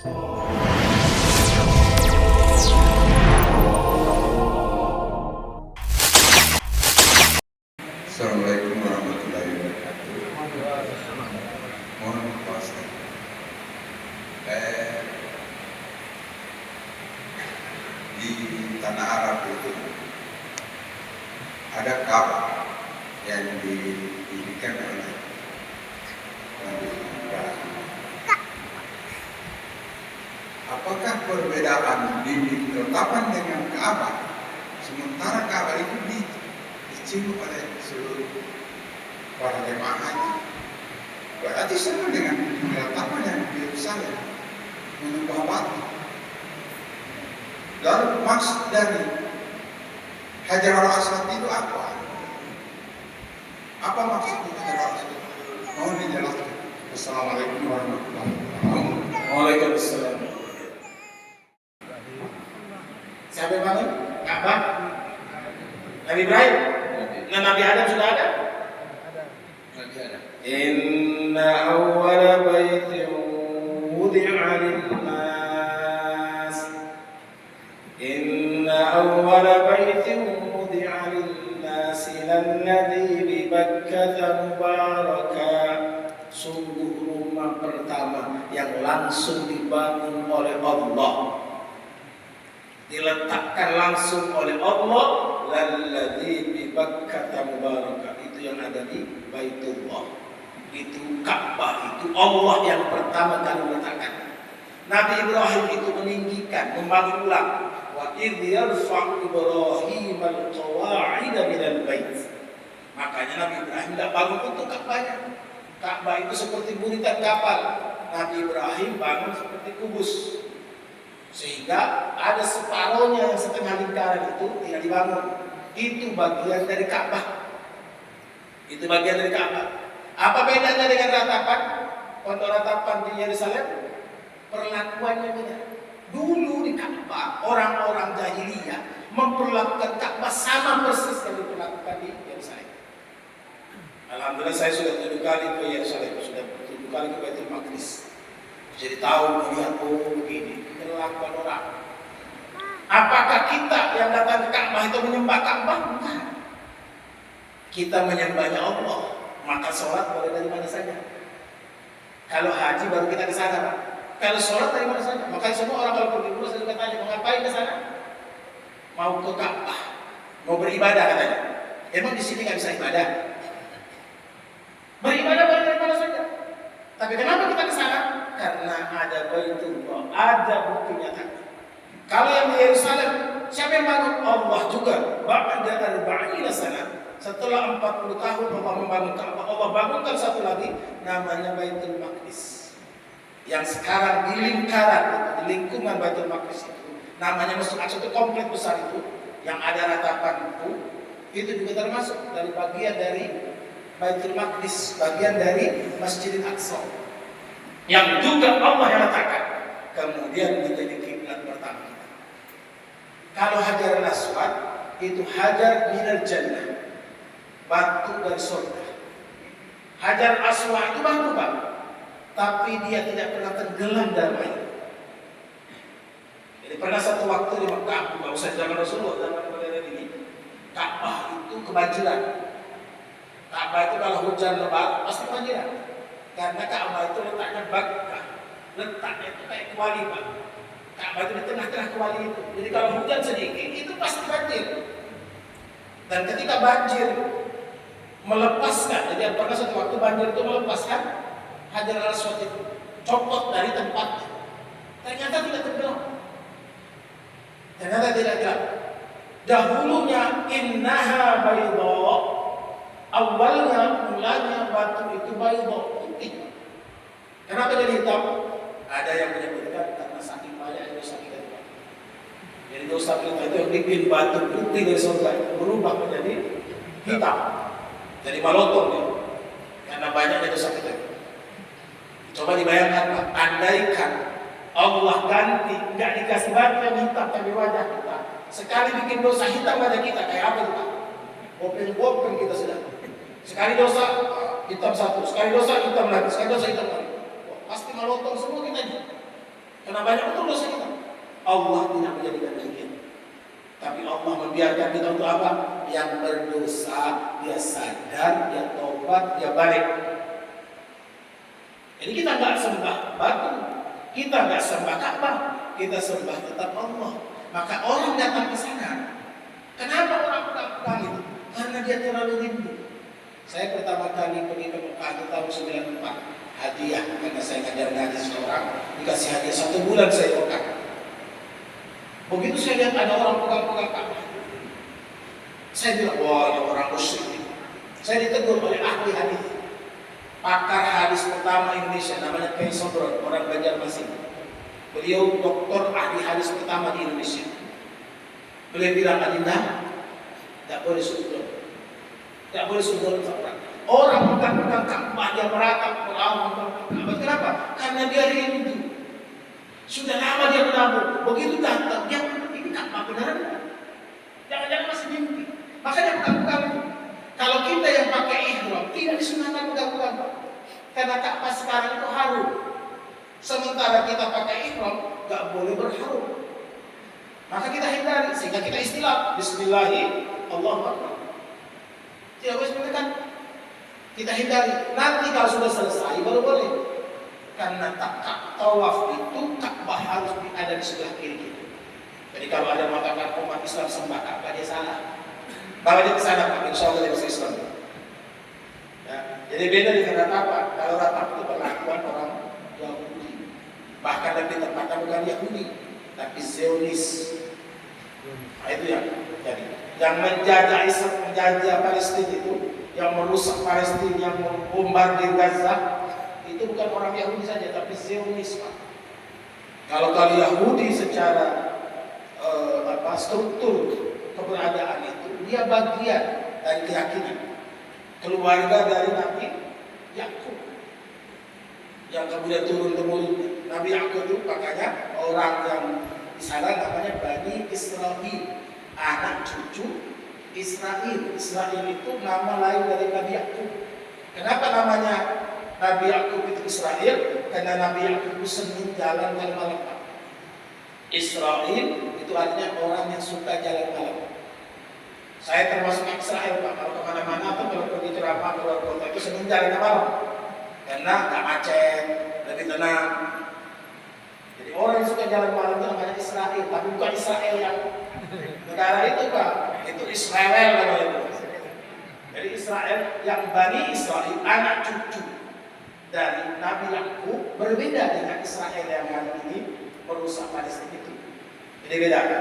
Assalamualaikum warahmatullahi wabarakatuh. Mohon maaf. Di tanah Arab itu ada Ka'bah yang didirikan oleh Nabi Ibrahim. Apakah perbedaan ditetapkan dengan Ka'bah sementara Ka'bah itu dicium oleh seluruh para jemaah haji? Berarti sama dengan penetapan yang di Yerusalem menyembah batu. Lalu maksud dari Hajar al-Aswad itu apa? Apa maksudnya Hajar al-Aswad? Mohon dijelaskan. Assalamualaikum warahmatullahi wabarakatuh. Waalaikumsalam. Siapa yang bangun? Ka'bah? Nabi Ibrahim? Nah, Nabi Adam sudah ada? Nabi Adam. Inna awwala baitin wudi'a lin-nas. Inna awwala baitin wudi'a lin-nas lalladzi bi Bakkah mubaraka. Sungguh rumah pertama yang langsung dibangun oleh Allah, diletakkan langsung oleh Allah, lalladzi bi Bakkah mubaraka, itu yang ada di Baitullah, itu Ka'bah, itu Allah yang pertama kali meletakkan. Nabi Ibrahim itu meninggikan, membangun ulang. Wa idh yarfa'u Ibrahim al-qawa'ida minal bait. Makanya Nabi Ibrahim tidak bangun untuk Ka'bahnya. Ka'bah itu seperti buritan kapal, Nabi Ibrahim bangun seperti kubus, sehingga ada separohnya yang setengah lingkaran itu tidak dibangun. Itu bagian dari Ka'bah. Itu bagian dari Ka'bah. Apa bedanya dengan ratapan? Pondok ratapan di Yerusalem, perlakuannya beda. Dulu di Ka'bah orang-orang jahiliyah memperlakukan Ka'bah sama persis yang diperlakukan di Yerusalem. Alhamdulillah saya sudah 7 kali ke Yerusalem, sudah 7 kali ke Baitul Maqdis. Jadi tahu melihat begini perlakuan orang. Apakah kita yang datang ke Ka'bah itu menyembah Ka'bah? Bukan. Kita menyembahnya Allah. Maka sholat boleh dari mana saja. Kalau haji baru kita ke sana, Pak. Kalau sholat dari mana saja. Maka semua orang kalau pergi dulu saya juga tanya, mau ngapain ke sana? Mau ke Ka'bah, mau beribadah katanya. Emang di sini nggak bisa ibadah? Beribadah boleh dari mana saja. Tapi kenapa kita ke sana? Karena ada Baitullah, ada bukti nyata. Kalau yang di Yerusalem, siapa yang bangun? Allah juga. Ba'da arba'ina sana. Setelah 40 tahun Allah membangun Ka'bah, Allah bangunkan satu lagi namanya Baitul Maqdis. Yang sekarang di lingkaran, di lingkungan Baitul Maqdis itu namanya Masjid Aqsa, itu kompleks besar itu yang ada ratapan itu juga termasuk dari bagian dari Baitul Maqdis, bagian dari Masjid Aqsa yang juga Allah yang letakkan. Kemudian menjadi kiblat pertama kita. Kalau Hajar al-Aswad itu hajar minal jannah, batu dari surga. Hajar al-Aswad itu batu, Pak, tapi dia tidak pernah tenggelam dalam air. Jadi pernah satu waktu di Mekah, nggak usah zaman Rasulullah, zaman modern ini, Ka'bah itu kebanjiran. Ka'bah itu kalau hujan lebat pasti kebanjiran. Karena Ka'bah itu letaknya Bakkah, letaknya itu kayak kuali, Pak. Ka'bah itu di tengah-tengah kuali itu. Jadi kalau hujan sedikit itu pasti banjir. Dan ketika banjir melepaskan, jadi pernah satu waktu banjir itu melepaskan Hajar al-Aswad itu, copot dari tempatnya. Ternyata tidak tenggelam. Ternyata tidak tenggelam. Dahulunya innaha bayda, awalnya mulanya batu itu bayda, putih. Kenapa jadi hitam? Ada yang menyebutkan karena saking banyak dosa kita. Jadi dosa kita itu yang bikin batu putih dari surga berubah menjadi hitam, jadi malotong ya. Karena banyaknya dosa kita. Coba dibayangkan, Pak, andaikan Allah ganti, nggak dikasih batu yang hitam tapi wajah kita, sekali bikin dosa hitam wajah kita, kayak apa itu, Pak? Bopeng kita sudah. Sekali dosa hitam satu, sekali dosa hitam lagi, sekali dosa hitam lagi. Wah, pasti malotong semua kita ini. Karena banyak betul dosa kita. Allah tidak menjadikan demikian. Tapi Allah membiarkan kita untuk apa? Yang berdosa, dia sadar, dia tobat, dia balik. Jadi kita nggak sembah batu, kita nggak sembah Ka'bah, kita sembah tetap Allah. Maka orang datang ke sana. Kenapa orang pegang itu? Karena dia terlalu rindu. Saya pertama kali pergi ke Mekah itu tahun 94, hadiah karena saya ngajar ngaji seorang, dikasih hadiah 1 bulan saya Mekah. Begitu saya lihat ada orang pegang-pegang Ka'bah, saya bilang, wah ini orang musyrik. Saya ditegur oleh ahli hadis, pakar hadis pertama Indonesia, namanya Kiai Sodron, orang Banjarmasin. Beliau doktor ahli hadis pertama di Indonesia. Beliau bilang, Adinda, tidak boleh sudut, tidak boleh sudut orang. Orang pegang-pegang Ka'bah, dia meratap, merawat Ka'bah. Kenapa? Karena dia rindu. Sudah lama dia menabung, begitu datang, dia ini Ka'bah beneran. Jangan-jangan masih mimpi. Makanya pegang-pegang. Kalau kita yang pakai ihram, tidak disunahkan pegang-pegang. Karena Ka'bah sekarang itu harum. Sementara kita pakai ihram, nggak boleh berharum. Maka kita hindari, sehingga kita istilah Bismillahirrahmanirrahim, Allahu Akbar. Tidak boleh seperti kan? Kita hindari. Nanti kalau sudah selesai baru boleh. Karena tawaf itu Ka'bah harus ada di sebelah kiri kita. Jadi kalau ada mengatakan umat Islam sembah Ka'bah, dia salah. Bawa dia ke sana, Pak. Insya Allah dia bisa Islam. Ya. Jadi beda dengan ratap. Kalau ratap itu perlakuan orang Yahudi. Bahkan lebih tepatnya bukan Yahudi, tapi Zionis. Nah, itu yang menjajah Israel, menjajah Palestina itu, yang merusak Palestina, yang membombardir Gaza, itu bukan orang Yahudi saja, tapi Zionis, Pak. Kalau Yahudi secara struktur keberadaan itu, dia bagian dari keyakinan keluarga dari Nabi Yakub yang kemudian turun-temurun. Nabi Yakub itu makanya orang yang di sana namanya Bani Israel, anak cucu Israel. Israel itu nama lain dari Nabi Yakub. Kenapa namanya Nabi Yakub itu Israel? Karena Nabi Yakub itu senang jalan malam. Israel itu artinya orang yang suka jalan malam. Saya termasuk Israel, Pak. Kalau kemana-mana atau kalau pergi ceramah keluar kota itu senang jalan malam, karena nggak macet, lebih tenang. Jadi orang yang suka jalan malam itu namanya Israel, tapi bukan Israel yang negara itu, Pak. Itu Israel namanya. Jadi Israel yang Bani Israel, anak cucu dari Nabi Yakub, berbeda dengan Israel yang hari ini merusak Palestina itu. Jadi beda. Ya?